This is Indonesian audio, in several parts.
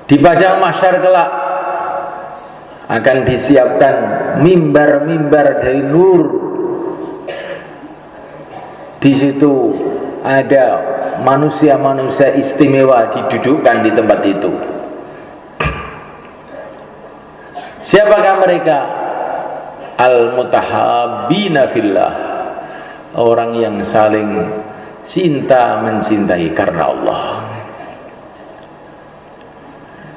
Di padang mahsyar kelak akan disiapkan mimbar-mimbar dari nur. Di situ ada manusia-manusia istimewa didudukkan di tempat itu. Siapakah mereka? Al-mutahabbina fillah, orang yang saling cinta mencintai karena Allah.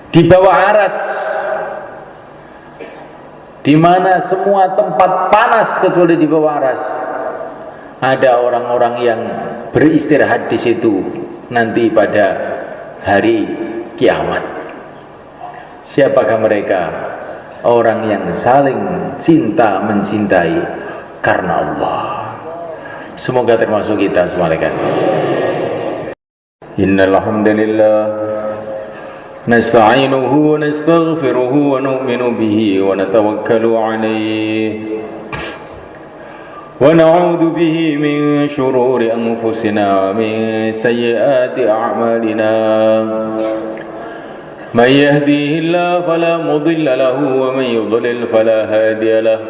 Di bawah aras, di mana semua tempat panas kecuali di bawah aras, ada orang-orang yang beristirahat di situ nanti pada hari kiamat. Siapakah mereka? Orang yang saling cinta mencintai karena Allah. Semoga termasuk kita semua. Innal hamdalillah nasta'inuhu wa nastaghfiruhu wa nu'minu bihi wa natawakkalu alayhi wa na'udzu bihi min shururi anfusina wa min sayyiati a'malina. من يهديه الله فلا مضل له ومن يضلل فلا هادي له.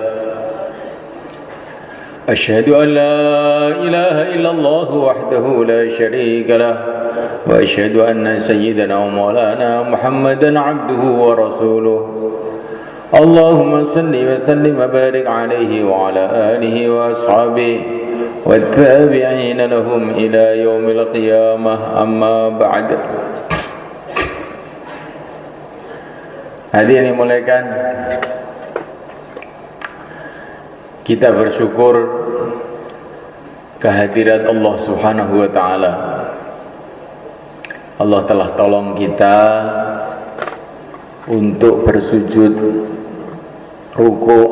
أشهد أن لا إله إلا الله وحده لا شريك له وأشهد أن سيدنا ومولانا محمدا عبده ورسوله. اللهم صل وسلم وبارك عليه وعلى آله وأصحابه والتابعين لهم إلى يوم القيامة. أما بعد. Hadirin dimulakan, kita bersyukur kehadirat Allah Subhanahu wa taala. Allah telah tolong kita untuk bersujud, rukuk,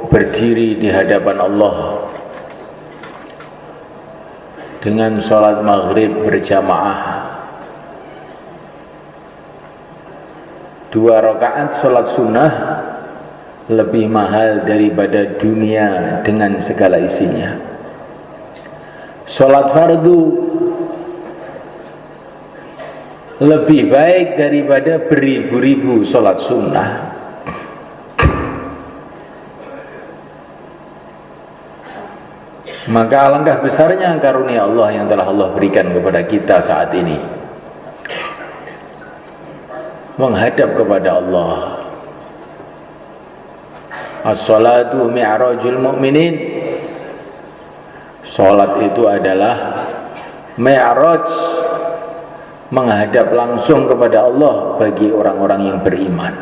berdiri di hadapan Allah dengan sholat maghrib berjamaah. 2 rakaat sholat sunnah lebih mahal daripada dunia dengan segala isinya. Sholat fardu lebih baik daripada beribu-ribu sholat sunnah. Maka alangkah besarnya karunia Allah yang telah Allah berikan kepada kita saat ini, menghadap kepada Allah. As-salatu mi'rajul mu'minin. Salat itu adalah mi'raj, menghadap langsung kepada Allah bagi orang-orang yang beriman.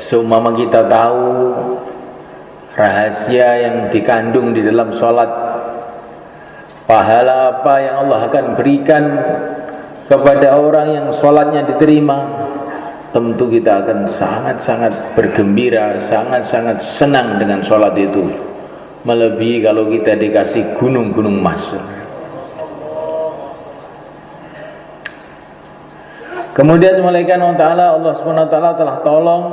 Seumpama kita tahu rahasia yang dikandung di dalam salat, pahala apa yang Allah akan berikan kepada orang yang sholatnya diterima, tentu kita akan sangat-sangat bergembira, sangat-sangat senang dengan sholat itu, melebihi kalau kita dikasih gunung-gunung emas. Kemudian malaikat Allah SWT telah tolong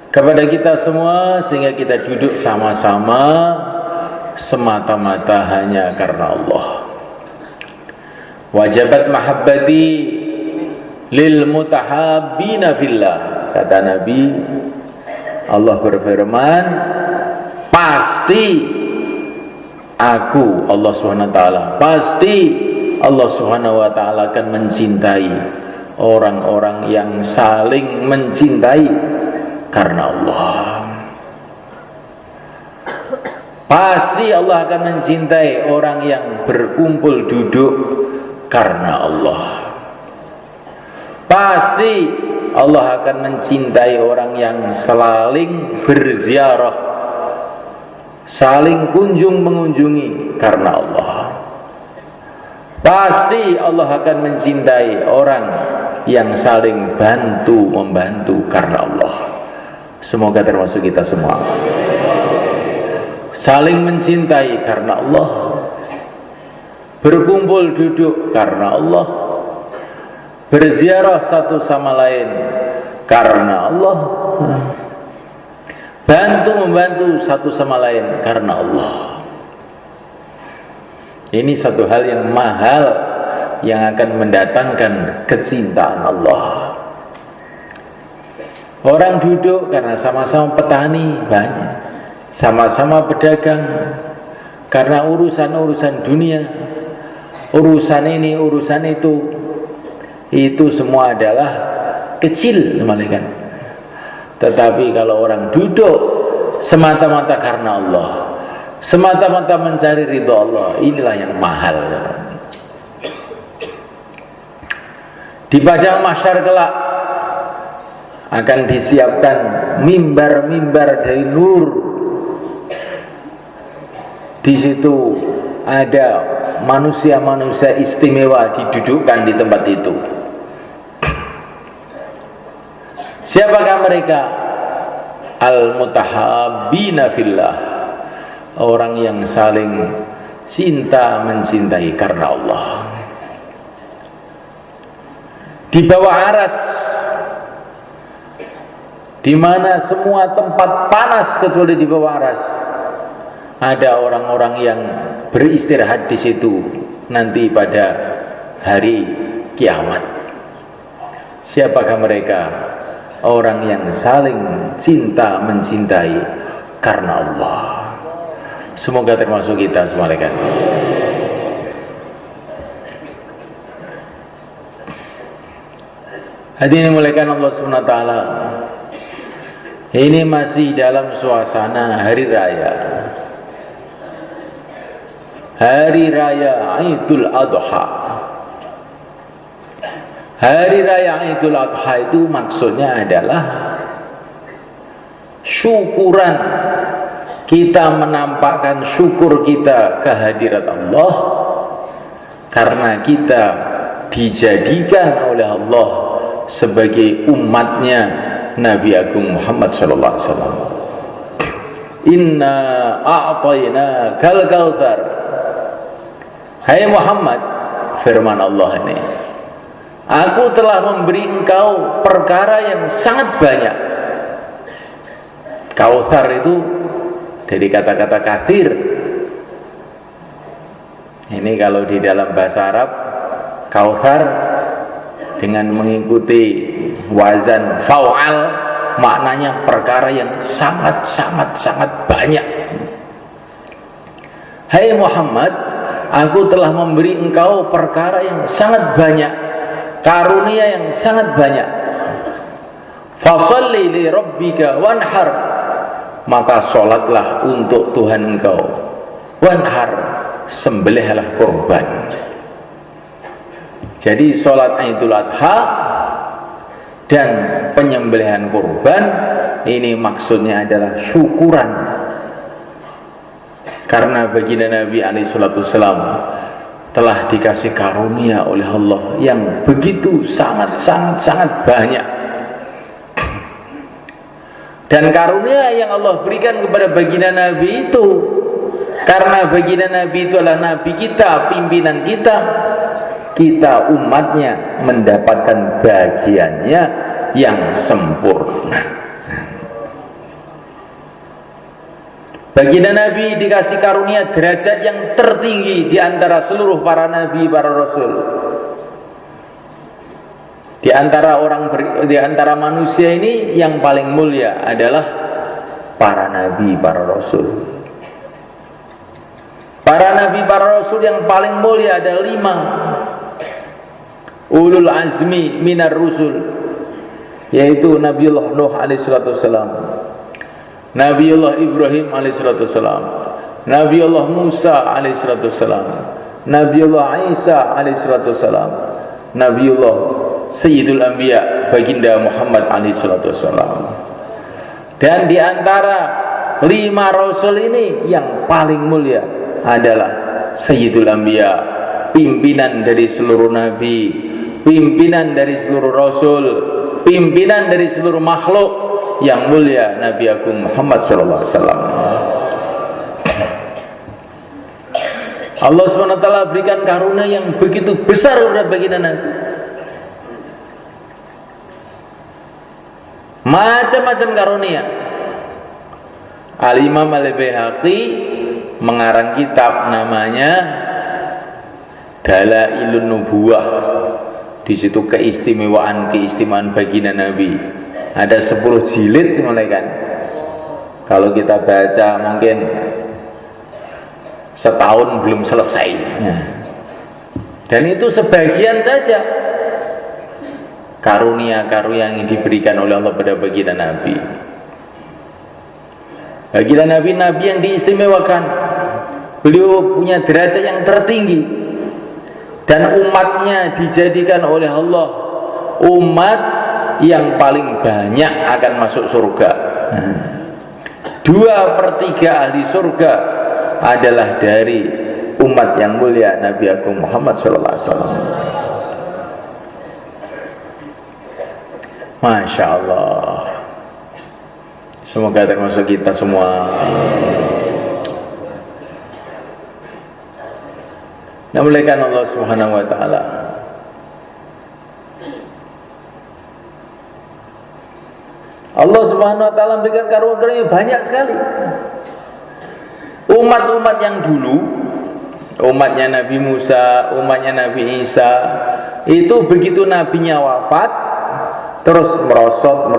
kepada kita semua sehingga kita duduk sama-sama semata-mata hanya karena Allah. Wajabat mahabbati lil mutahabbina fillah. Kata Nabi, Allah berfirman, pasti aku, Allah SWT, pasti Allah SWT akan mencintai orang-orang yang saling mencintai karena Allah. Pasti Allah akan mencintai orang yang berkumpul duduk karena Allah. Pasti Allah akan mencintai orang yang saling berziarah, saling kunjung mengunjungi karena Allah. Pasti Allah akan mencintai orang yang saling bantu membantu karena Allah. Semoga termasuk kita semua. Saling mencintai karena Allah, berkumpul duduk karena Allah, berziarah satu sama lain karena Allah, bantu membantu satu sama lain karena Allah. Ini satu hal yang mahal yang akan mendatangkan kecintaan Allah. Orang duduk karena sama-sama petani banyak, sama-sama pedagang karena urusan-urusan dunia, urusan ini, urusan itu semua adalah kecil malaikat. Tetapi kalau orang duduk semata-mata karena Allah, semata-mata mencari ridha Allah, inilah yang mahal. Di padang mahsyar kelak akan disiapkan mimbar-mimbar dari nur. Di situ ada manusia-manusia istimewa didudukkan di tempat itu. Siapakah mereka? Al-mutahabbina fillah, orang yang saling cinta mencintai karena Allah. Di bawah aras, di mana semua tempat panas kecuali di bawah aras, ada orang-orang yang beristirahat di situ nanti pada hari kiamat. Siapakah mereka? Orang yang saling cinta mencintai karena Allah. Semoga termasuk kita semua rekan. Hadirin muliakan Allah Subhanahu wa taala. Ini masih dalam suasana hari raya. Hari raya Idul Adha. Hari raya Idul Adha itu maksudnya adalah syukuran, kita menampakkan syukur kita kehadirat Allah karena kita dijadikan oleh Allah sebagai umatnya Nabi Agung Muhammad sallallahu alaihi wasallam. Inna a'tayna kal kautsar. Hai Muhammad, firman Allah ini, aku telah memberi engkau perkara yang sangat banyak. Kautsar itu dari kata-kata kathir. Ini kalau di dalam bahasa Arab, kautsar dengan mengikuti wazan fa'al, maknanya perkara yang sangat banyak. Hai Muhammad, aku telah memberi engkau perkara yang sangat banyak, karunia yang sangat banyak. Fasalli li rabbika wanhar, maka sholatlah untuk Tuhan engkau. Wanhar, sembelihlah kurban. Jadi sholat Idul Adha dan penyembelihan kurban ini maksudnya adalah syukuran, karena baginda Nabi alaihissalam telah dikasih karunia oleh Allah yang begitu sangat banyak. Dan karunia yang Allah berikan kepada baginda Nabi itu, karena baginda Nabi itu adalah Nabi kita, pimpinan kita, kita umatnya mendapatkan bagiannya yang sempurna. Baginda Nabi dikasih karunia derajat yang tertinggi di antara seluruh para nabi, para rasul. Di antara manusia ini yang paling mulia adalah para nabi, para rasul. Para nabi, para rasul yang paling mulia ada 5 ulul azmi minar rusul, yaitu Nabiullah Nuh alaihissalam, Nabiullah Ibrahim alaihissalam, Nabiullah Musa alaihissalam, Nabiullah Isa alaihissalam, Nabiullah Sayyidul Anbiya baginda Muhammad alaihissalam. Dan di antara 5 rasul ini yang paling mulia adalah Sayyidul Anbiya, pimpinan dari seluruh nabi, pimpinan dari seluruh rasul, pimpinan dari seluruh makhluk yang mulia, Nabi Agung Muhammad sallallahu alaihi wasallam. Allah SWT berikan karunia yang begitu besar kepada baginda Nabi. Macam-macam karunia. Al-Imam Al-Baihaqi mengarang kitab namanya Dalailun Nubuwah. Di situ keistimewaan baginda Nabi. Ada 10 jilid mulai kan. Kalau kita baca mungkin setahun belum selesai. Dan itu sebagian saja karunia-karunia yang diberikan oleh Allah pada baginda Nabi. Baginda Nabi, Nabi yang diistimewakan. Beliau punya derajat yang tertinggi, dan umatnya dijadikan oleh Allah umat yang paling banyak akan masuk surga. 2/3 ahli surga adalah dari umat yang mulia Nabi Agung Muhammad SAW. Masya Allah. Semoga termasuk kita semua. Namuliakan Allah Subhanahu wa taala. Allah Subhanahu wa taala memberikan karunia banyak sekali. Umat-umat yang dulu, umatnya Nabi Musa, umatnya Nabi Isa, itu begitu nabinya wafat, terus merosot,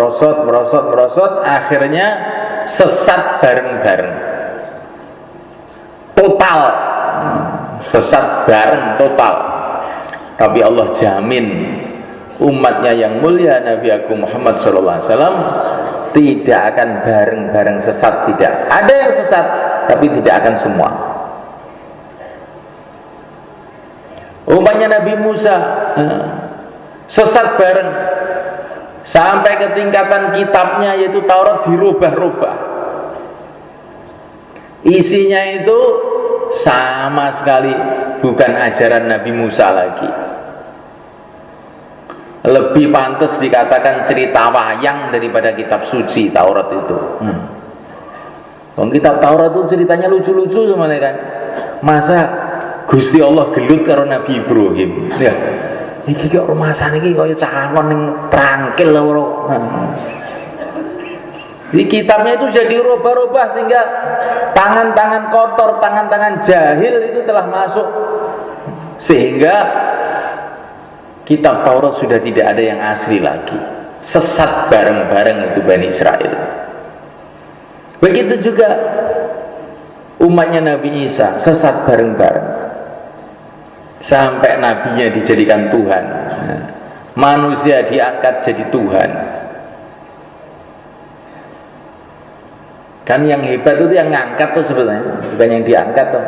akhirnya sesat bareng-bareng. Total. Sesat bareng total. Tapi Allah jamin umatnya yang mulia Nabi Agung Muhammad SAW tidak akan bareng-bareng sesat. Tidak. Ada yang sesat, tapi tidak akan semua. Umatnya Nabi Musa sesat bareng, sampai ke tingkatan kitabnya yaitu Taurat dirubah-rubah. Isinya itu sama sekali bukan ajaran Nabi Musa lagi. Lebih pantas dikatakan cerita wayang daripada kitab suci Taurat itu. Kitab Taurat itu ceritanya lucu-lucu semuanya kan. Masa Gusti Allah gelut karo Nabi Ibrahim. Ya. Iki kok rumasan iki kaya calon ning trangkil lho. Di kitabnya itu jadi rubah-rubah sehingga tangan-tangan kotor, tangan-tangan jahil itu telah masuk, sehingga kitab Taurat sudah tidak ada yang asli lagi. Sesat bareng-bareng itu Bani Israel. Begitu juga umatnya Nabi Isa sesat bareng-bareng, sampai nabinya dijadikan Tuhan, manusia diangkat jadi Tuhan. Kan yang hebat itu yang ngangkat tuh sebenarnya, bukan yang diangkat tuh.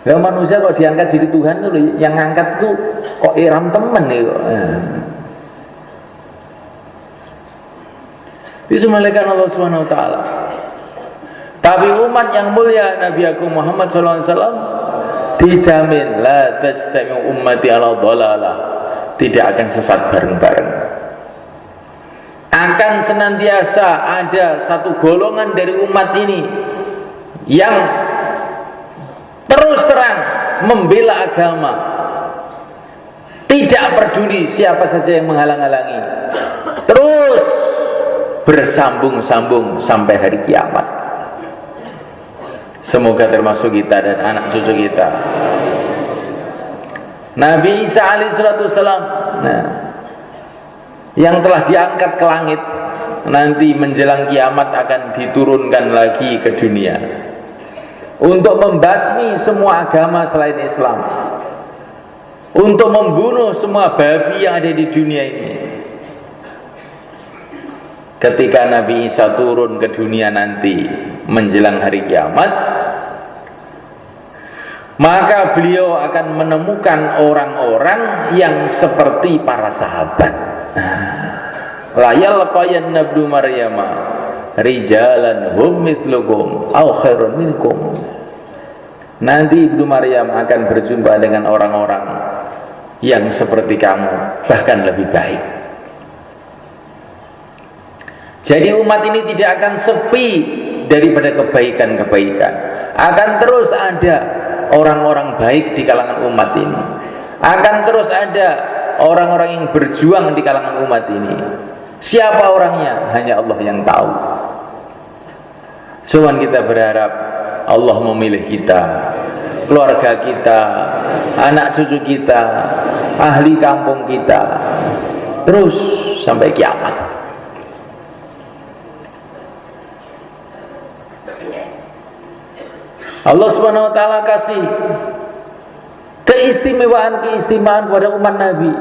Ya manusia kok diangkat jadi Tuhan tuh, yang ngangkat tuh kok iram temen nih kok. Disembelihkan Allah Subhanahu wa taala. Tapi umat yang mulia Nabi Agung Muhammad SAW dijamin la tastami ummati ala dhalalah, tidak akan sesat bareng-bareng. Akan senantiasa ada satu golongan dari umat ini yang terus terang membela agama, tidak peduli siapa saja yang menghalang-halangi, terus bersambung-sambung sampai hari kiamat. Semoga termasuk kita dan anak cucu kita. Nabi Isa alaihissalam, yang telah diangkat ke langit, nanti menjelang kiamat akan diturunkan lagi ke dunia untuk membasmi semua agama selain Islam, untuk membunuh semua babi yang ada di dunia ini. Ketika Nabi Isa turun ke dunia nanti menjelang hari kiamat, maka beliau akan menemukan orang-orang yang seperti para sahabat. Layal qayan nabdu Maryama rijalan hum mitlukum aw khairun minkum. Nanti Ibnu Maryam akan berjumpa dengan orang-orang yang seperti kamu, bahkan lebih baik. Jadi umat ini tidak akan sepi daripada kebaikan-kebaikan. Akan terus ada orang-orang baik di kalangan umat ini. Akan terus ada orang-orang yang berjuang di kalangan umat ini. Siapa orangnya? Hanya Allah yang tahu. Cuman kita berharap Allah memilih kita, keluarga kita, anak cucu kita, ahli kampung kita, terus sampai kiamat. Allah Subhanahu wa taala kasih keistimewaan kepada umat Nabi.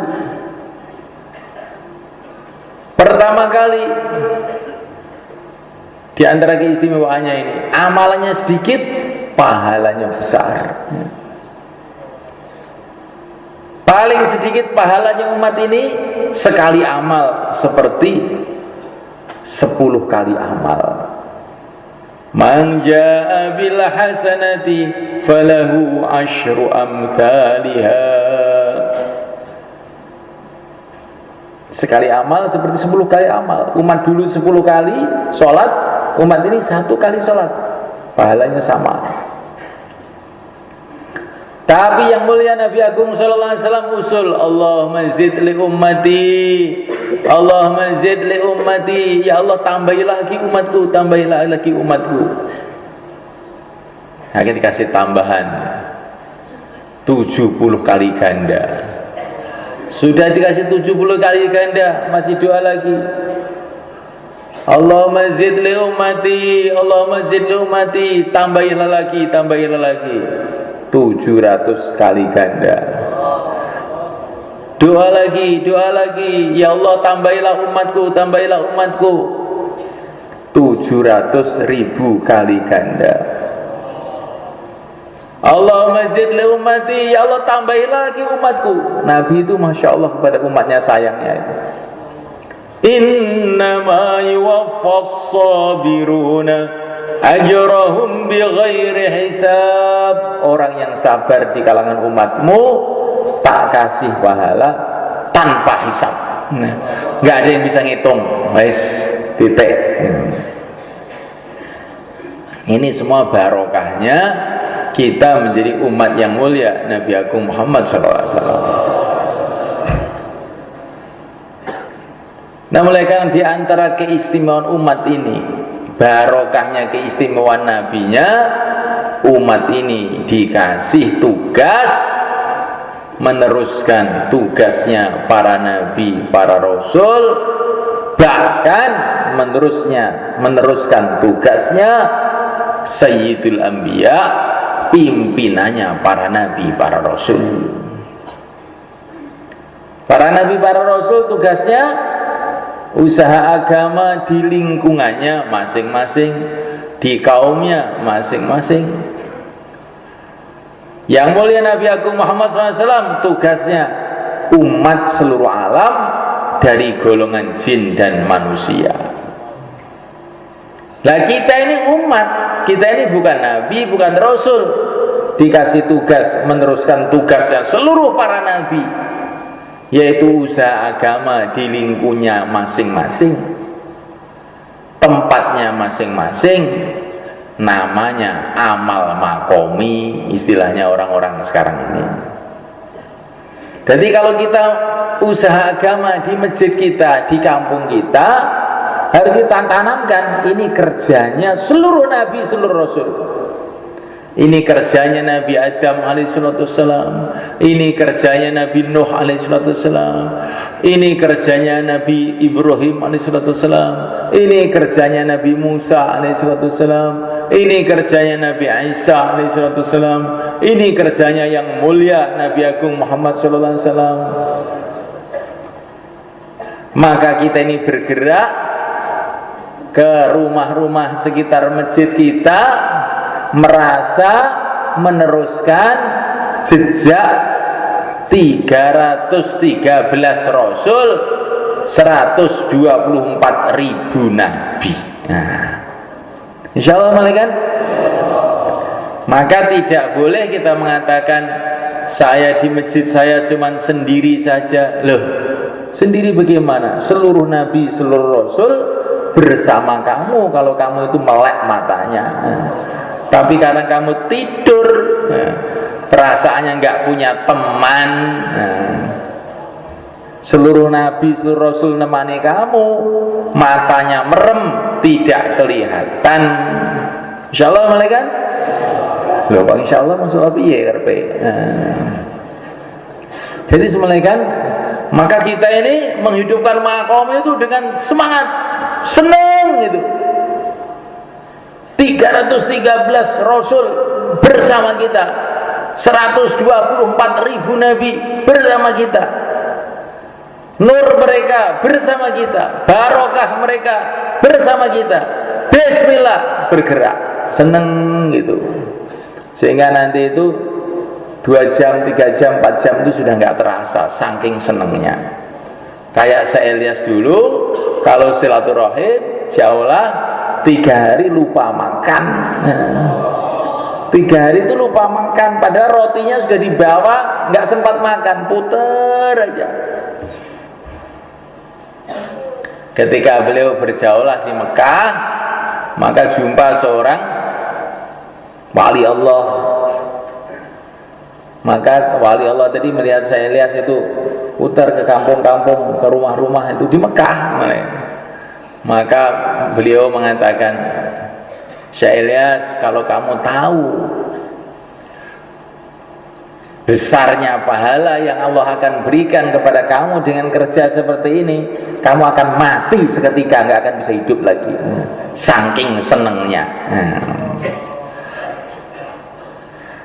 Pertama kali di antara keistimewaannya ini, amalannya sedikit, pahalanya besar. Paling sedikit pahalanya umat ini sekali amal seperti 10 kali amal. Man jaa bil hasanati falahu asyru amthaliha. Sekali amal seperti 10 kali amal. Umat dulu 10 kali sholat, umat ini 1 kali sholat, pahalanya sama. Tapi yang mulia Nabi Agung sallallahu alaihi wasallam usul, Allahumma zid li ummati, Allahumma zid li ummati, ya Allah tambahi lagi umatku, tambahi lagi umatku. Nah, kita dikasih tambahan 70 kali ganda. Sudah dikasih 70 kali ganda, masih doa lagi. Allahumma zid li ummati, Allahumma zid li ummati, tambahilah lagi, tambahilah lagi. 700 kali ganda. Doa lagi, ya Allah tambahilah umatku, tambahilah umatku. 700.000 kali ganda. Allahumma zid li ummati, ya Allah tambahi lagi umatku. Nabi itu Masya Allah kepada umatnya sayangnya itu. Innama yuwaffas sabiruna ajrahum bighairi hisab. Orang yang sabar di kalangan umatmu tak kasih pahala tanpa hisab. Nah, nggak ada yang bisa ngitung. Wes, titik. Ini semua barokahnya kita menjadi umat yang mulia Nabi Agung Muhammad SAW. Nah, mulai kan di antara keistimewaan umat ini, barokahnya keistimewaan nabinya, umat ini dikasih tugas meneruskan tugasnya para nabi, para rasul, bahkan meneruskan tugasnya Sayyidul Anbiya, pimpinannya para nabi, para rasul. Para nabi, para rasul tugasnya usaha agama di lingkungannya masing-masing, di kaumnya masing-masing. Yang mulia Nabi Agung Muhammad SAW tugasnya umat seluruh alam dari golongan jin dan manusia. Nah, kita ini umat, kita ini bukan nabi, bukan rasul, dikasih tugas meneruskan tugasnya seluruh para nabi, yaitu usaha agama di lingkungannya masing-masing, tempatnya masing-masing, namanya amal makomi, istilahnya orang-orang sekarang ini. Jadi kalau kita usaha agama di masjid kita, di kampung kita, harus kita tanamkan, ini kerjanya seluruh nabi, seluruh rasul. Ini kerjanya Nabi Adam alaihissalam, ini kerjanya Nabi Nuh alaihissalam, ini kerjanya Nabi Ibrahim alaihissalam, ini kerjanya Nabi Musa alaihissalam, ini kerjanya Nabi Isa alaihissalam, ini kerjanya yang mulia Nabi Agung Muhammad sallallahu alaihi wasallam. Maka kita ini bergerak ke rumah-rumah sekitar masjid kita, merasa meneruskan jejak 313 rasul, 124.000 nabi. Nah, insyaallah malaikat. Maka tidak boleh kita mengatakan saya di masjid saya cuman sendiri saja. Loh, sendiri bagaimana? Seluruh nabi, seluruh rasul bersama kamu kalau kamu itu melek matanya. Tapi karena kamu tidur, perasaannya nggak punya teman, seluruh nabi, seluruh rasul nemani kamu, matanya merem, tidak kelihatan. Insyaallah malaikat. Loh, Pak, insyaallah maksud apa ya? Jadi semulaikan, maka kita ini menghidupkan makom itu dengan semangat, senang gitu. 313 Rasul bersama kita, 124.000 Nabi bersama kita, nur mereka bersama kita, barokah mereka bersama kita. Bismillah, bergerak, seneng gitu. Sehingga nanti itu 2 jam, 3 jam, 4 jam itu sudah nggak terasa, saking senengnya. Kayak saya Ilyas dulu, kalau silaturahim, jauhlah 3 hari lupa makan. 3 hari itu lupa makan, padahal rotinya sudah dibawa, nggak sempat makan, puter aja. Ketika beliau berjauhlah di Mekah, maka jumpa seorang wali Allah. Maka wali Allah tadi melihat saya Ilyas itu putar ke kampung-kampung, ke rumah-rumah itu di Mekah. Maka beliau mengatakan, Syekh Ilyas, kalau kamu tahu besarnya pahala yang Allah akan berikan kepada kamu dengan kerja seperti ini, kamu akan mati seketika, nggak akan bisa hidup lagi. Saking senengnya.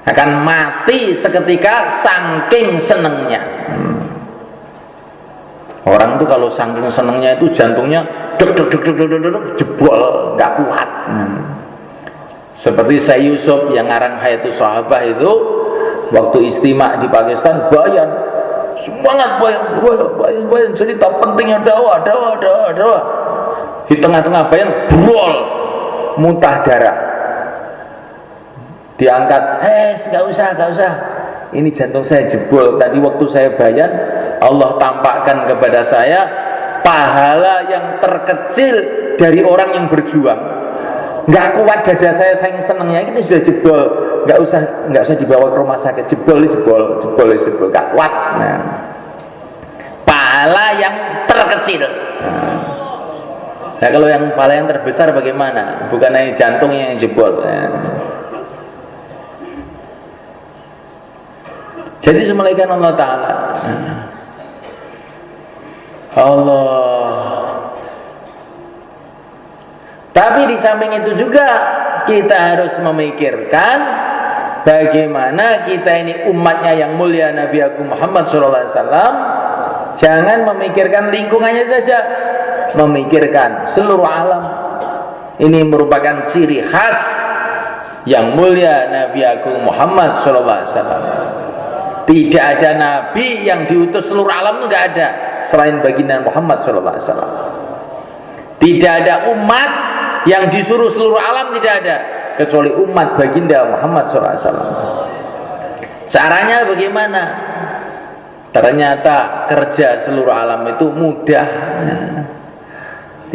Akan mati seketika saking senengnya. Orang tuh kalau saking senengnya itu jantungnya deg deg deg deg deg deg jebol, nggak kuat. Seperti Syekh Yusuf yang ngarang Hayatus Sahabah itu, waktu istimak di Pakistan, bayan semangat, bayan cerita pentingnya dakwah. Di tengah-tengah bayan brol, muntah darah. Diangkat, gak usah, ini jantung saya jebol. Tadi waktu saya bayan, Allah tampakkan kepada saya pahala yang terkecil dari orang yang berjuang. Gak kuat dada saya saking senengnya, ini sudah jebol. Gak usah dibawa ke rumah sakit, jebol, gak kuat. Nah, pahala yang terkecil. Nah, kalau yang pahala yang terbesar bagaimana? Bukan hanya jantungnya yang jebol. Jadi semulaikan Allah Ta'ala, Allah. Tapi di samping itu juga kita harus memikirkan bagaimana kita ini umatnya yang mulia Nabi Agung Muhammad SAW. Jangan memikirkan lingkungannya saja, memikirkan seluruh alam. Ini merupakan ciri khas yang mulia Nabi Agung Muhammad SAW. Tidak ada nabi yang diutus seluruh alam itu, nggak ada selain baginda Muhammad SAW. Tidak ada umat yang disuruh seluruh alam, tidak ada kecuali umat baginda Muhammad SAW. Caranya bagaimana? Ternyata kerja seluruh alam itu mudah.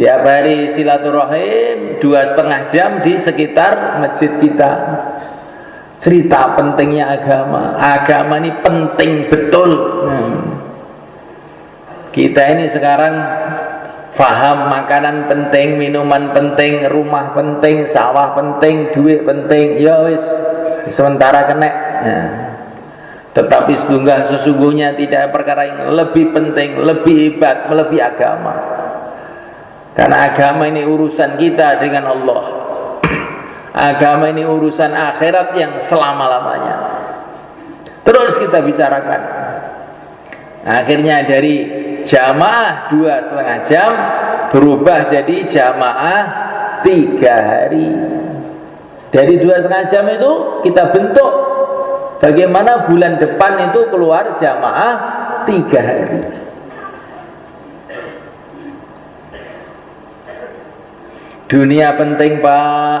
Tiap hari silaturahim 2,5 jam di sekitar masjid kita. Cerita pentingnya agama ini penting betul. Kita ini sekarang paham makanan penting, minuman penting, rumah penting, sawah penting, duit penting, ya wis sementara kena. Tetapi sesungguhnya tidak perkara yang lebih penting, lebih hebat, melebihi agama. Karena agama ini urusan kita dengan Allah. Agama ini urusan akhirat yang selama-lamanya. Terus kita bicarakan. Akhirnya dari jamaah 2,5 jam berubah jadi jamaah 3 hari. Dari 2,5 jam itu kita bentuk bagaimana bulan depan itu keluar jamaah 3 hari. Dunia penting Pak,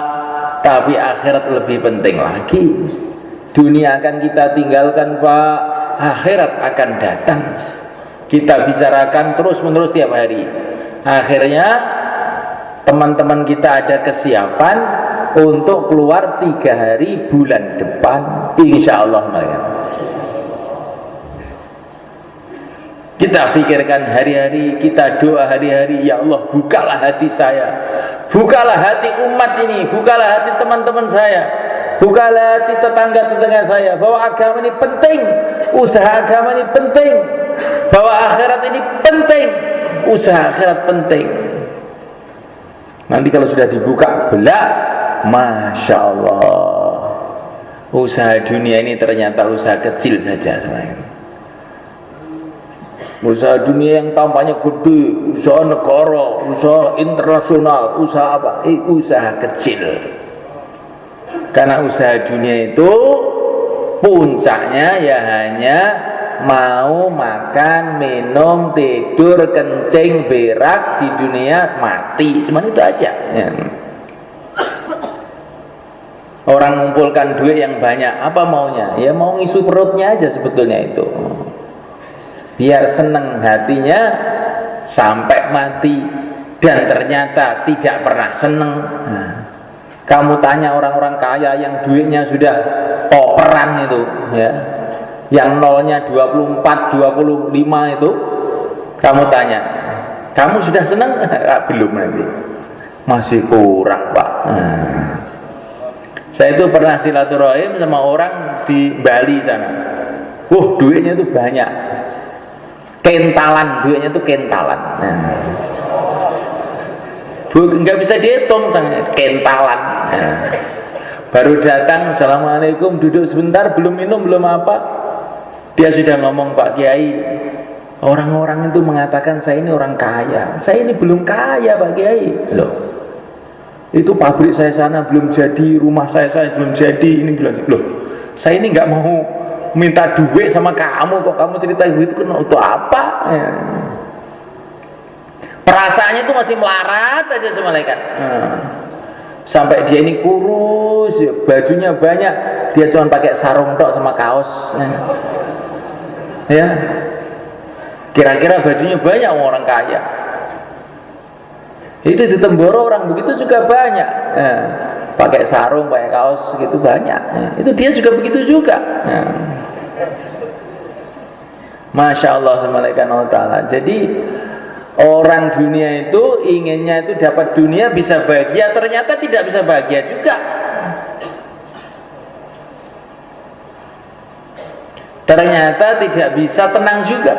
tapi akhirat lebih penting lagi. Dunia akan kita tinggalkan Pak, akhirat akan datang. Kita bicarakan terus-menerus tiap hari. Akhirnya teman-teman kita ada kesiapan untuk keluar 3 hari bulan depan, insya Allah. Kita pikirkan hari-hari, kita doa hari-hari, ya Allah bukalah hati saya, bukalah hati umat ini, bukalah hati teman-teman saya. bukalah hati tetangga-tetangga saya bahwa agama ini penting, usaha agama ini penting, bahwa akhirat ini penting, usaha akhirat penting. Nanti kalau sudah dibuka belak, Masya Allah, usaha dunia ini ternyata usaha kecil saja. Usaha dunia yang tampaknya gede, usaha negara, usaha internasional, usaha apa? Usaha kecil. Karena usaha dunia itu puncaknya ya hanya mau makan, minum, tidur, kencing, berak di dunia, mati, cuma itu aja ya. Orang mengumpulkan duit yang banyak, apa maunya? Ya mau ngisi perutnya aja sebetulnya itu, biar seneng hatinya sampai mati. Dan ternyata tidak pernah seneng. Kamu tanya orang-orang kaya yang duitnya sudah toperan itu ya, yang nolnya 24, 25 itu, kamu tanya, kamu sudah senang? Belum, nanti masih kurang Pak. Saya itu pernah silaturahim sama orang di Bali sana. Duitnya itu banyak, kentalan, duitnya itu kentalan. Nggak bisa dihitung, kentalan. Baru datang, assalamualaikum, duduk sebentar, belum minum, belum apa, dia sudah ngomong, Pak Kiai, orang-orang itu mengatakan saya ini orang kaya, saya ini belum kaya Pak Kiai. Loh, itu pabrik saya sana belum jadi, rumah saya belum jadi, ini belum. Loh, saya ini nggak mau minta duit sama kamu, kok kamu cerita gitu, untuk apa ya. Perasaannya itu masih melarat aja sama malaikat. Sampai dia ini kurus, bajunya banyak, dia cuma pakai sarung tok sama kaos. Ya, kira-kira bajunya banyak orang kaya. Itu di Temboro orang begitu juga banyak. Pakai sarung, pakai kaos gitu banyak. Itu dia juga begitu juga. Masya Allah subhanahu wa ta'ala. Jadi orang dunia itu inginnya itu dapat dunia, bisa bahagia, ternyata tidak bisa bahagia juga. Ternyata tidak bisa tenang juga.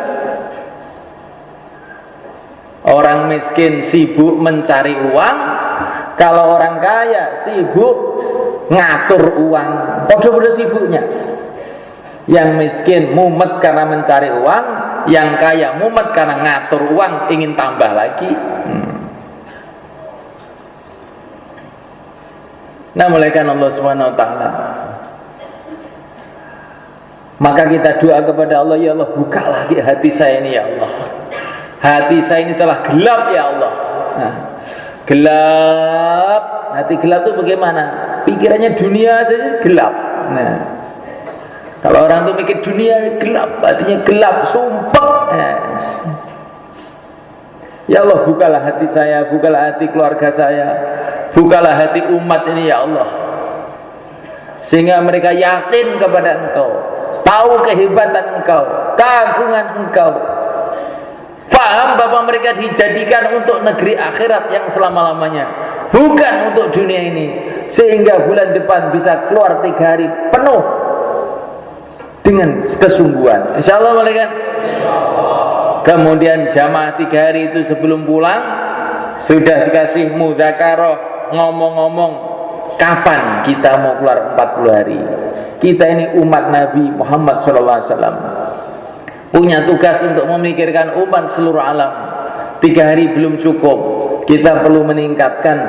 Orang miskin sibuk mencari uang, kalau orang kaya sibuk ngatur uang. Podo-podo sibuknya. Yang miskin mumet karena mencari uang, yang kaya mumet karena ngatur uang, ingin tambah lagi. Nah, mulaikan Allah Subhanahu wa ta'ala. Maka kita doa kepada Allah, ya Allah, buka lagi hati saya ini ya Allah. Hati saya ini telah gelap ya Allah. Gelap. Hati gelap itu bagaimana? Pikirannya dunia saja gelap. Kalau orang itu mikir dunia gelap, hatinya gelap, sumpah. Ya Allah, bukalah hati saya, bukalah hati keluarga saya, bukalah hati umat ini ya Allah, sehingga mereka yakin kepada Engkau, tahu kehebatan Engkau, keagungan Engkau, paham bahwa mereka dijadikan untuk negeri akhirat yang selama-lamanya, bukan untuk dunia ini, sehingga bulan depan bisa keluar 3 hari penuh dengan kesungguhan. Insya Allah, malaikat. Kemudian jamaah 3 hari itu sebelum pulang sudah dikasih mudzakarah, ngomong-ngomong kapan kita mau keluar 40 hari. Kita ini umat Nabi Muhammad SAW punya tugas untuk memikirkan umat seluruh alam. 3 hari belum cukup, kita perlu meningkatkan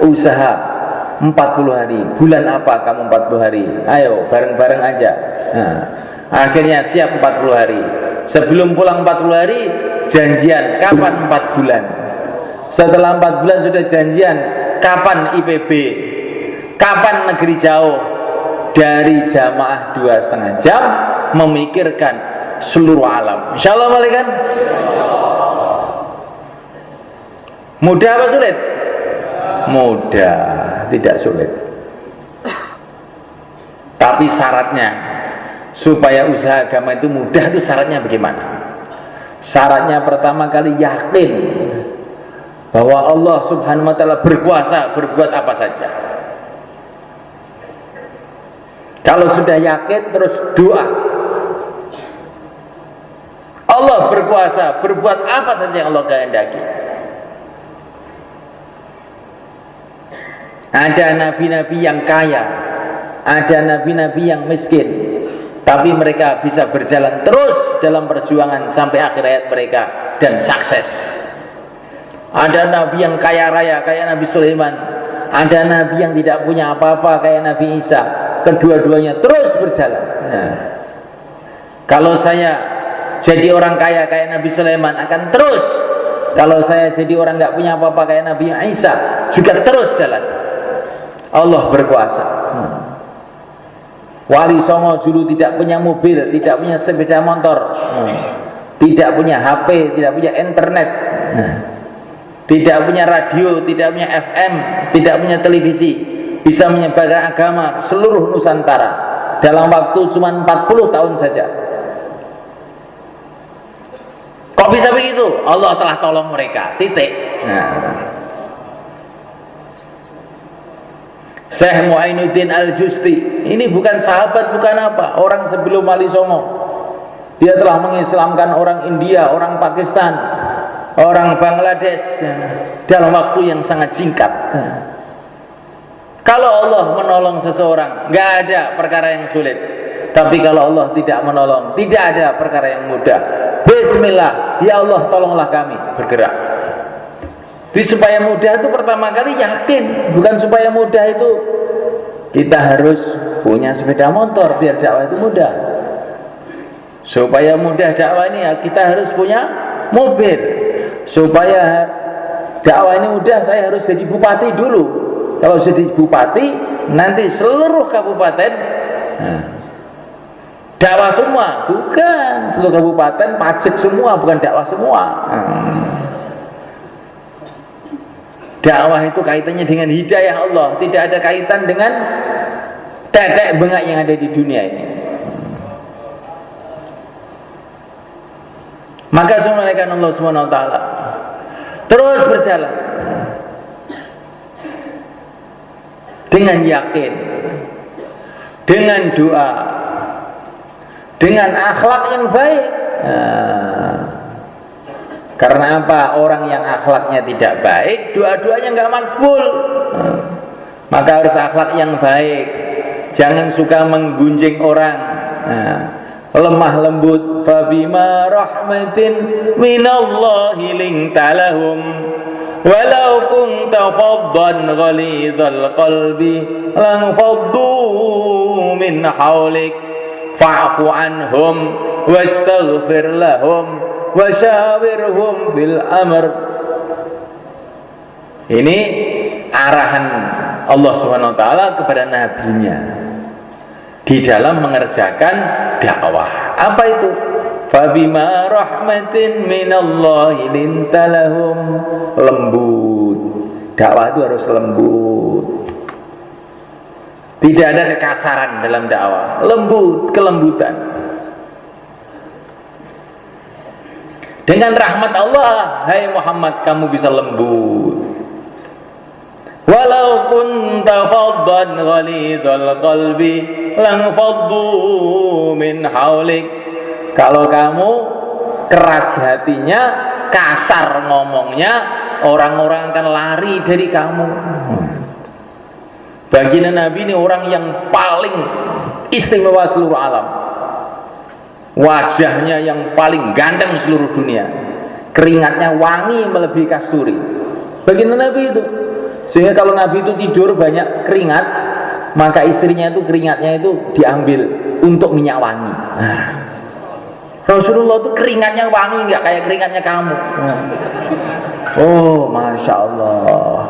usaha 40 hari. Bulan apa kamu 40 hari? Ayo bareng-bareng aja. Akhirnya siap 40 hari. Sebelum pulang 40 hari janjian kapan 4 bulan. Setelah 4 bulan sudah janjian kapan IPB, kapan negeri jauh. Dari jamaah 2,5 jam memikirkan seluruh alam. Insyaallah, malaikat. Mudah apa sulit? Mudah, tidak sulit. Tapi syaratnya, supaya usaha agama itu mudah, itu syaratnya bagaimana? Syaratnya pertama kali yakin bahwa Allah Subhanahu wa ta'ala berkuasa berbuat apa saja. Kalau sudah yakin terus doa. Allah berkuasa, berbuat apa saja yang Allah kehendaki. Ada nabi-nabi yang kaya, ada nabi-nabi yang miskin, tapi mereka bisa berjalan terus dalam perjuangan sampai akhir hayat mereka dan sukses. Ada nabi yang kaya raya kayak Nabi Sulaiman, ada nabi yang tidak punya apa-apa kayak Nabi Isa. Kedua-duanya terus berjalan. Nah, kalau saya jadi orang kaya kayak Nabi Sulaiman akan terus. Kalau saya jadi orang nggak punya apa-apa kayak Nabi Isa juga terus jalan. Allah berkuasa. Wali Songo dulu tidak punya mobil, tidak punya sepeda motor, tidak punya HP, tidak punya internet, tidak punya radio, tidak punya FM, tidak punya televisi, bisa menyebarkan agama seluruh Nusantara dalam waktu cuma 40 tahun saja. Kok bisa begitu? Allah telah tolong mereka. Titik. Syekh Muainuddin Al-Justi ini bukan sahabat, bukan apa, orang sebelum Wali Songo. Dia telah mengislamkan orang India, orang Pakistan, orang Bangladesh dalam waktu yang sangat singkat. Kalau Allah menolong seseorang, nggak ada perkara yang sulit. Tapi kalau Allah tidak menolong, tidak ada perkara yang mudah. Bismillah, ya Allah tolonglah kami bergerak. Jadi supaya mudah itu pertama kali yakin, bukan supaya mudah itu kita harus punya sepeda motor biar dakwah itu mudah. Supaya mudah dakwah ini ya kita harus punya mobil. Supaya dakwah ini mudah saya harus jadi bupati dulu. Kalau jadi bupati nanti seluruh kabupaten dakwah semua, bukan seluruh kabupaten pajak semua, bukan dakwah semua. Dakwah itu kaitannya dengan hidayah Allah, tidak ada kaitan dengan tetek bengak yang ada di dunia ini. Maka subhanallahi Allah Subhanahu wa taala terus berjalan dengan yakin, dengan doa, dengan akhlak yang baik. Karena apa? Orang yang akhlaknya tidak baik, doa-doanya nggak makbul. Maka harus akhlak yang baik. Jangan suka menggunjing orang. Lemah lembut. Fabima rahmatin minallahi linta lahum walau kunta faddan ghalidhal qalbi lang faddu min hawlik fa'fu anhum wastaghfir lahum wasyawirhum fil amr. Ini arahan Allah Subhanahu wa taala kepada nabinya di dalam mengerjakan dakwah. Apa itu? Fabima rahmatin minallahi linta lahum. Lembut. Dakwah itu harus lembut. Tidak ada kekasaran dalam dakwah. Lembut, kelembutan. Dengan rahmat Allah, hai Muhammad, kamu bisa lembut. Walau kunta faddan ghalidhal qalbi lang faddu min haulik. Kalau kamu keras hatinya, kasar ngomongnya, orang-orang akan lari dari kamu. Baginda Nabi ini orang yang paling istimewa seluruh alam. Wajahnya yang paling ganteng seluruh dunia, keringatnya wangi melebihi kasturi. Baginda Nabi itu, sehingga kalau Nabi itu tidur banyak keringat, maka istrinya itu keringatnya itu diambil untuk minyak wangi. Rasulullah itu keringatnya wangi, nggak kayak keringatnya kamu. Oh, masya Allah.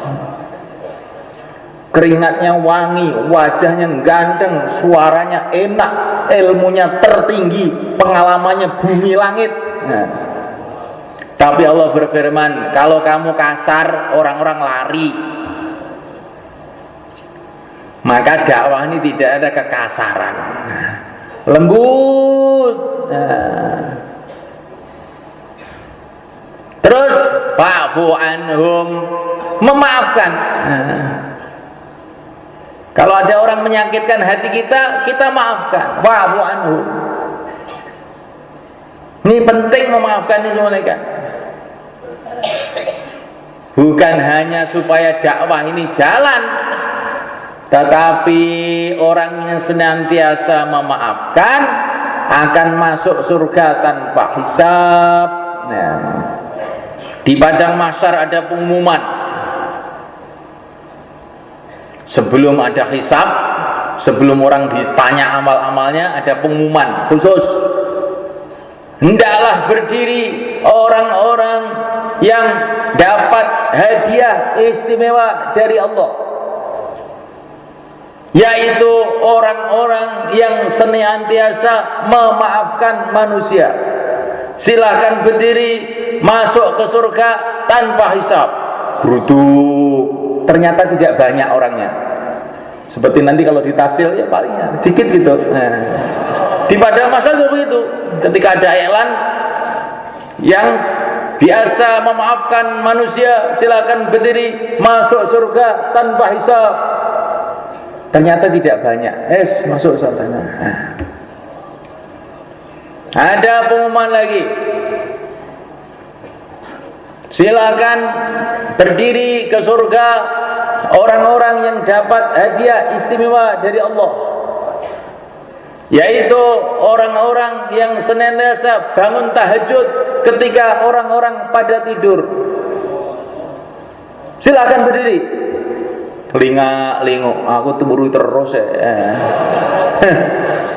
Keringatnya wangi, wajahnya ganteng, suaranya enak, ilmunya tertinggi, pengalamannya bumi langit. Tapi Allah berfirman, kalau kamu kasar, orang-orang lari. Maka dakwah ini tidak ada kekasaran. Lembut. Terus fa'fu anhum, memaafkan. Kalau ada orang menyakitkan hati kita, kita maafkan. Wa'fu anhu. Ini penting memaafkan ini mereka. Bukan hanya supaya dakwah ini jalan, tetapi orang yang senantiasa memaafkan akan masuk surga tanpa hisab. Nah, di padang mahsyar ada pengumuman. Sebelum ada hisab, sebelum orang ditanya amal-amalnya, ada pengumuman khusus. Hendaklah berdiri orang-orang yang dapat hadiah istimewa dari Allah, yaitu orang-orang yang senantiasa memaafkan manusia. Silahkan berdiri masuk ke surga tanpa hisab. Geruduk. Ternyata tidak banyak orangnya. Seperti nanti kalau ditasil ya palingnya sedikit gitu. Nah, di padang mahsyar seperti itu. Ketika ada iklan yang biasa memaafkan manusia, silakan berdiri masuk surga tanpa hisab. Ternyata tidak banyak. Masuk sana. Nah. Ada pengumuman lagi. Silakan berdiri ke surga orang-orang yang dapat hadiah istimewa dari Allah, yaitu orang-orang yang senantiasa bangun tahajud ketika orang-orang pada tidur. Silakan berdiri. Telinga-lingu, aku temburu terus ya.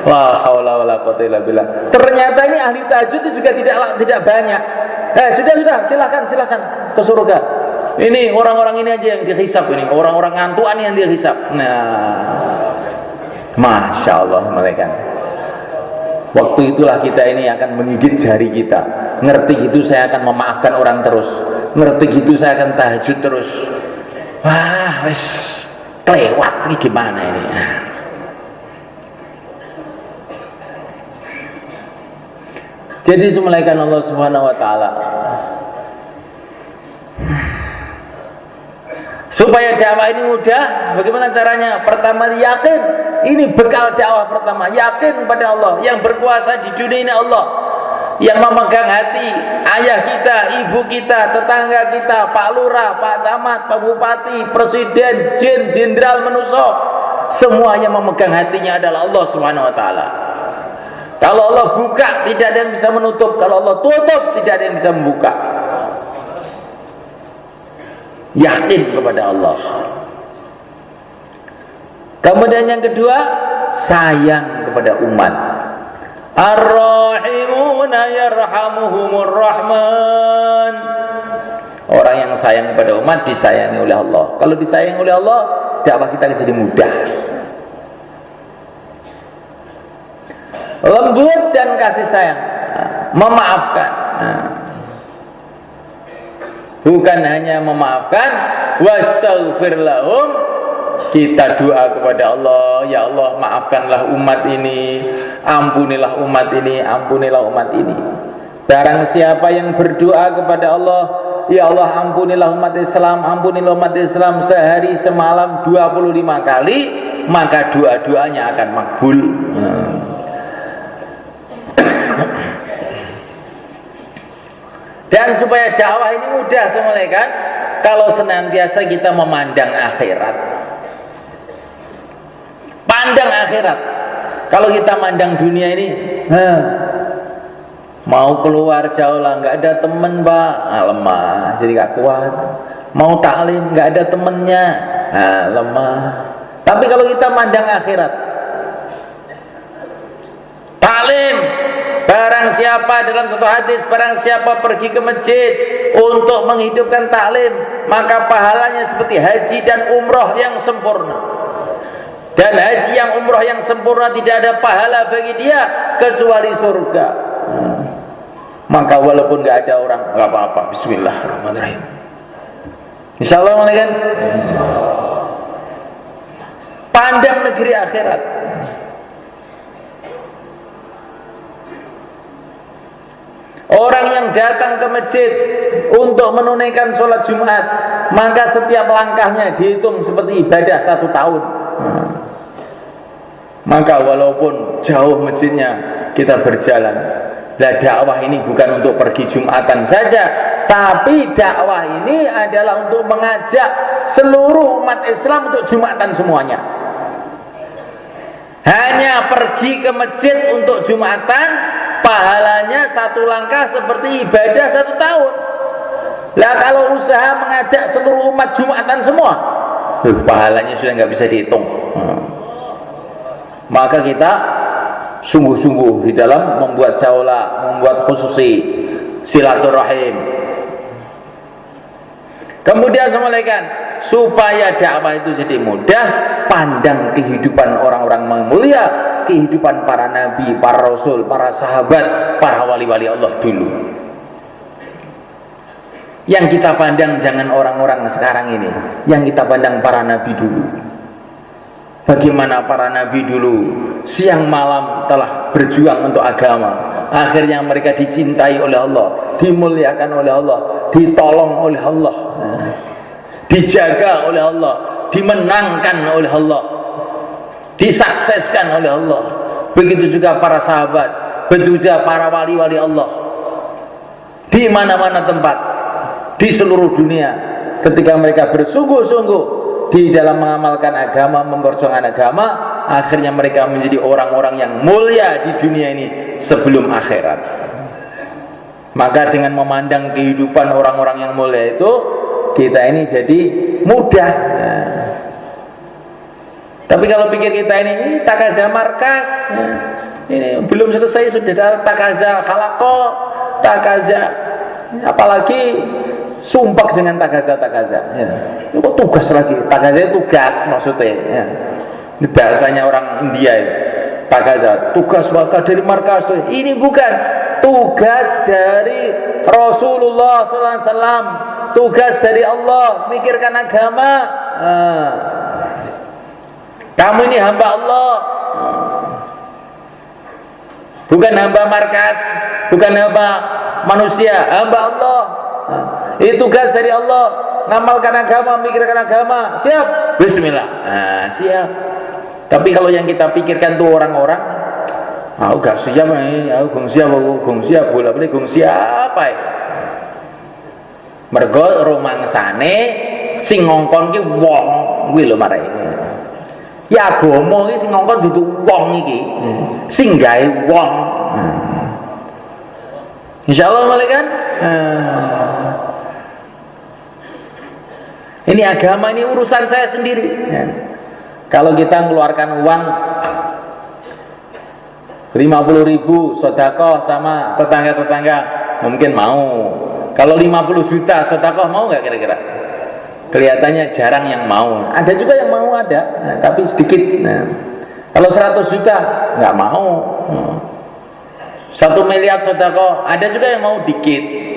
La haula wala quwwata illa billah. Ternyata ini ahli tahajud itu juga tidak banyak. Sudah, silakan ke surga. Ini orang-orang ini aja yang dihisab ini, orang-orang ngantuan yang dihisab. Nah, masya Allah mereka. Waktu itulah kita ini akan menggigit jari kita. Ngerti gitu saya akan memaafkan orang terus. Ngerti gitu saya akan tahajud terus. Wah, wes kelewat ini gimana ini? Jadi semulaikan Allah Subhanahu wa taala supaya dakwah ini mudah. Bagaimana caranya? Pertama, yakin. Ini bekal dakwah pertama, yakin pada Allah. Yang berkuasa di dunia ini Allah, yang memegang hati ayah kita, ibu kita, tetangga kita, Pak Lurah, Pak Camat, Pak Bupati, Presiden, Jenderal Menuso, semuanya memegang hatinya adalah Allah Subhanahu wa taala. Kalau Allah buka, tidak ada yang bisa menutup. Kalau Allah tutup, tidak ada yang bisa membuka. Yakin kepada Allah. Kemudian yang kedua, sayang kepada umat. Ar-Rahimuna yarhamuhumur Rahman. Orang yang sayang kepada umat disayangi oleh Allah. Kalau disayangi oleh Allah, dakwah kita jadi mudah. Lembut dan kasih sayang, memaafkan. Bukan hanya memaafkan, wastaghfir lahum, kita doa kepada Allah, ya Allah maafkanlah umat ini, ampunilah umat ini, ampunilah umat ini. Barang siapa yang berdoa kepada Allah, ya Allah ampunilah umat Islam, ampunilah umat Islam sehari semalam 25 kali, maka doa-doanya akan makbul. Dan supaya dakwah ini mudah semuanya kan, kalau senantiasa kita memandang akhirat. Pandang akhirat. Kalau kita mandang dunia ini, mau keluar jauh lah, nggak ada temen Pak, lemah, jadi gak kuat. Mau taklim, nggak ada temennya, lemah. Tapi kalau kita mandang akhirat, taklim, barang siapa dalam satu hadis, barang siapa pergi ke masjid untuk menghidupkan taklim, maka pahalanya seperti haji dan umroh yang sempurna. Dan haji yang umroh yang sempurna tidak ada pahala bagi dia kecuali surga. Maka walaupun nggak ada orang, nggak apa-apa. Bismillahirrahmanirrahim. Insyaallah kan. Pandang negeri akhirat. Orang yang datang ke masjid untuk menunaikan sholat Jumat, maka setiap langkahnya dihitung seperti ibadah 1 tahun. Maka walaupun jauh masjidnya, kita berjalan. Nah, dakwah ini bukan untuk pergi Jumatan saja, tapi dakwah ini adalah untuk mengajak seluruh umat Islam untuk Jumatan semuanya. Hanya pergi ke masjid untuk Jumatan, pahalanya satu langkah seperti ibadah 1 tahun. Lah kalau usaha mengajak seluruh umat Jumatan semua, pahalanya sudah nggak bisa dihitung. Maka kita sungguh-sungguh di dalam membuat jaulah, membuat khususi silaturahim. Kemudian sampaikan supaya dakwah itu jadi mudah, pandang kehidupan orang-orang mulia, kehidupan para nabi, para rasul, para sahabat, para wali-wali Allah dulu. Yang kita pandang jangan orang-orang sekarang ini, yang kita pandang para nabi dulu. Bagaimana para nabi dulu siang malam telah berjuang untuk agama, akhirnya mereka dicintai oleh Allah, dimuliakan oleh Allah, ditolong oleh Allah, dijaga oleh Allah, dimenangkan oleh Allah, disukseskan oleh Allah. Begitu juga para sahabat, begitu juga para wali-wali Allah di mana-mana tempat di seluruh dunia, ketika mereka bersungguh-sungguh di dalam mengamalkan agama, memperjuangkan agama, akhirnya mereka menjadi orang-orang yang mulia di dunia ini sebelum akhirat. Maka dengan memandang kehidupan orang-orang yang mulia itu, kita ini jadi mudah. Tapi kalau pikir kita ini takaza markas, ini belum selesai sudah ada takaza halaqah, takaza, apalagi sumpah dengan takaza-takaza. Ini kok tugas lagi? Takaza itu tugas maksudnya. Ini bahasanya orang India itu. Takaza, tugas wakil dari markas. Ini bukan tugas dari Rasulullah SAW, tugas dari Allah, mikirkan agama. Kamu ini hamba Allah, bukan hamba markas, bukan hamba manusia, hamba Allah. Itu tugas dari Allah, ngamalkan agama, mikirkan agama. Siap? Bismillah. Siap. Tapi kalau yang kita pikirkan tuh orang-orang, aku gak siap nih, aku gong siap, bola-balik gong siapa ya? Mergo romangsane sing ngongkon ki wong kuwi lho marek. Ya agama iki sing ngongkon dudu wong iki. Sing gawe wong. Insyaallah malaikat. Ini agama, ini urusan saya sendiri. Kalau kita mengeluarkan uang 50.000 sedekah sama tetangga-tetangga, mungkin mau. Kalau 50 juta sedekah mau nggak kira-kira? Kelihatannya jarang yang mau. Ada juga yang mau, ada, tapi sedikit. Kalau 100 juta nggak mau. 1 miliar sedekah, ada juga yang mau dikit.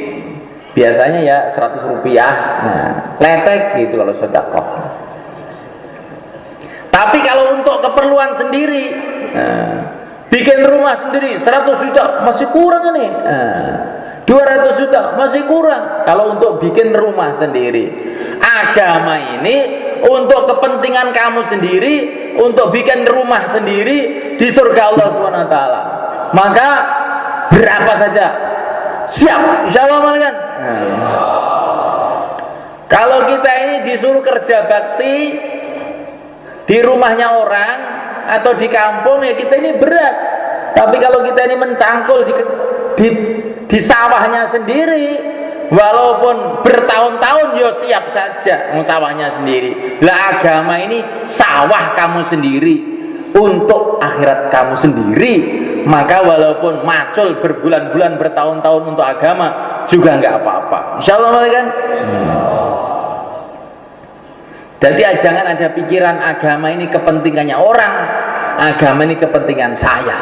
Biasanya ya 100 rupiah, letek gitu kalau sedekah. Tapi kalau untuk keperluan sendiri, bikin rumah sendiri 100 juta masih kurang ini. 200 juta masih kurang kalau untuk bikin rumah sendiri. Agama ini untuk kepentingan kamu sendiri, untuk bikin rumah sendiri di surga Allah SWT. Maka berapa saja siap, insyaallah kan. Kalau kita ini disuruh kerja bakti di rumahnya orang atau di kampung, ya kita ini berat. Tapi kalau kita ini mencangkul di sawahnya sendiri, walaupun bertahun-tahun, ya siap saja. Sawahnya sendiri. Lah agama ini sawah kamu sendiri untuk akhirat kamu sendiri. Maka walaupun macul berbulan-bulan, bertahun-tahun untuk agama juga nggak apa-apa. Insyaallah kan. Jadi jangan ada pikiran agama ini kepentingannya orang, agama ini kepentingan saya.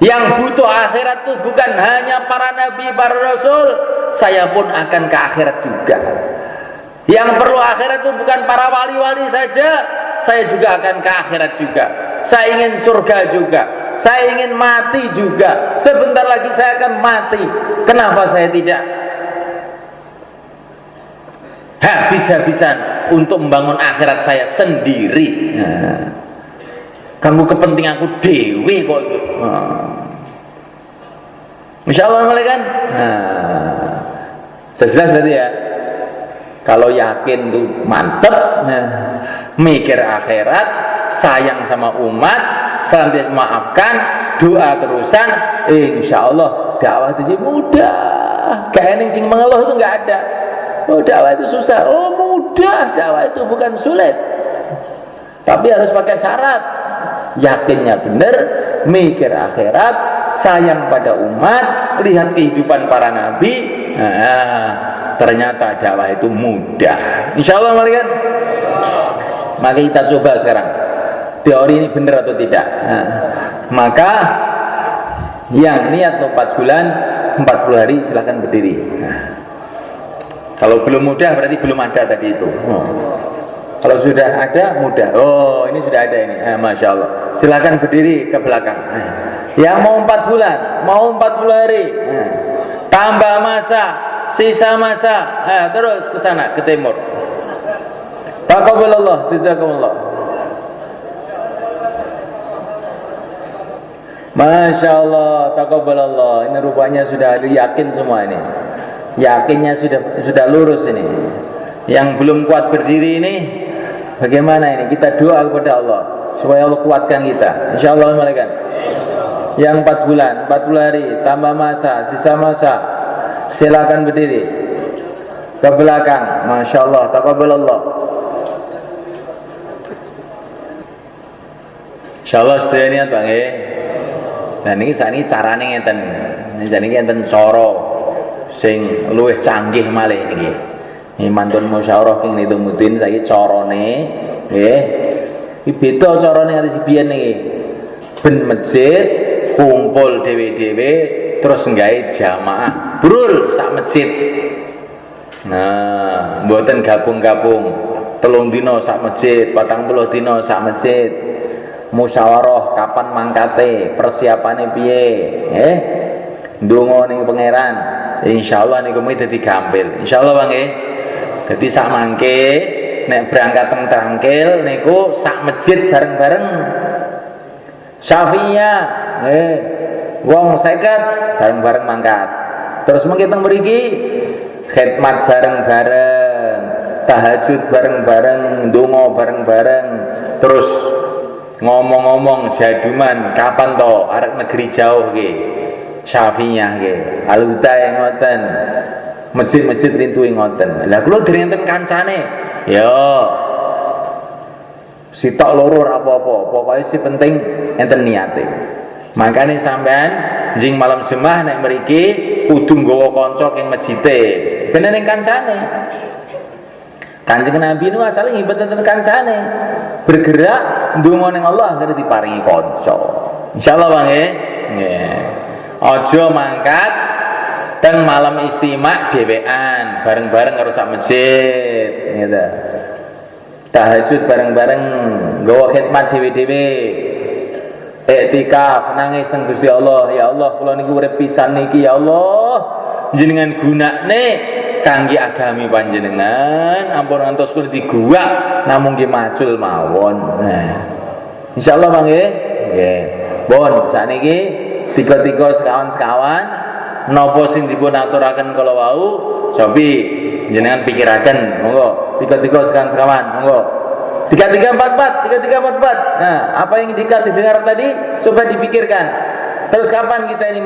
Yang butuh akhirat itu bukan hanya para nabi, para rasul, saya pun akan ke akhirat juga. Yang perlu akhirat itu bukan para wali-wali saja, saya juga akan ke akhirat juga. Saya ingin surga juga, saya ingin mati juga. Sebentar lagi saya akan mati. Kenapa saya tidak? habis-habisan untuk membangun akhirat saya sendiri. Kamu kepentinganku dewe kok itu. Insya Allah kan? Sudah jelas berarti ya. Kalau yakin tuh mantep, mikir akhirat, sayang sama umat, senantiasa maafkan, doa terusan, insya Allah dakwah itu sih mudah. Kayak sing mengeluh itu nggak ada. Oh dakwah itu susah. Oh mudah, dakwah itu bukan sulit. Tapi harus pakai syarat. Yakinnya benar, mikir akhirat, sayang pada umat, lihat kehidupan para nabi. Ternyata dakwah itu mudah. Insya Allah malikan. Maka kita coba sekarang teori ini benar atau tidak. Maka yang niat 4 bulan 40 hari silahkan berdiri. Kalau belum mudah berarti belum ada tadi itu. Kalau sudah ada mudah. Oh ini sudah ada ini. Masya Allah. Silahkan berdiri ke belakang. Yang mau 4 bulan, mau 40 hari, tambah masa, sisa masa, terus ke sana, ke timur. Taqabbalallah, jazakumullah. Masya Allah, taqabbalallah. Ini rupanya sudah yakin semua ini. Yakinnya sudah lurus ini. Yang belum kuat berdiri ini, bagaimana ini? Kita doa kepada Allah supaya Allah kuatkan kita. Insya Allah malaikat. Yang 4 bulan, 40 hari, tambah masa, sisa masa, silakan berdiri ke belakang. Masya Allah, taqabbalallah. Insya Allah setia niat bang. Dan ini saat ini caranya ngeten. Ini saat ini ngeten coro, sing luwih canggih malih ini. Ini mantun musyawarah king itu mutin saya corone, ini beda corone harus biyen nih. Ben masjid kumpul dewe-dewe terus nggawe jamaah brul sak masjid. Nah, mboten gabung-gabung 3 dina sak masjid, 40 dina sak masjid. Musyawarah kapan mangkate, persiapane piye, ndonga ning pangeran. Insyaallah niku mesti dadi gampil. Insyaallah Bang nggih. Dadi sak mangke nek berangkat teng Trangkil niku sak masjid bareng-bareng. Syafi'iyah wong 50 bareng-bareng mangkat. Terus mengki teng mriki khidmat bareng-bareng, tahajud bareng-bareng, ndonga bareng-bareng. Terus ngomong-ngomong jaduman kapan to arek negeri jauh nggih. Syafi'iyah nggih. Al-Huda ngoten. Masjid-masjid rintuhe ngoten. Lah kula direnten kancane. Ya sitok loro apa-apa, pokoknya si penting enten niate. Makanya sampean jing malam Jumat nek mriki kudu nggawa kanca ing masjide. Ben ning kancane. Kanjeng Nabi nu asale ngibat enten kancane. Bergerak ndonga ning Allah agar diparingi kanca. Insyaallah Bang nggih. Aja mangkat teng malam istimak dhewean, bareng-bareng karo sak masjid, gitu. Tahajud bareng-bareng, nggawa khidmat dhewe-dhewe. Iktikaf nangis teng Gusti Allah, ya Allah kula niku urip pisan niki ya Allah. Jenengan gunakne kangge agami panjenengan, ampun ngantos kula diguwak namung nggih macul mawon. Nah. Insyaallah Bang nggih. Nggih. Bon, sakniki tiga-tiga sekawan-sekawan napa sing dipun aturaken kala wau cobi jenengan pikiraken monggo tiga-tiga sekawan-sekawan monggo 3344 3344. Nah, apa yang didengar tadi coba dipikirkan. Terus kapan kita ini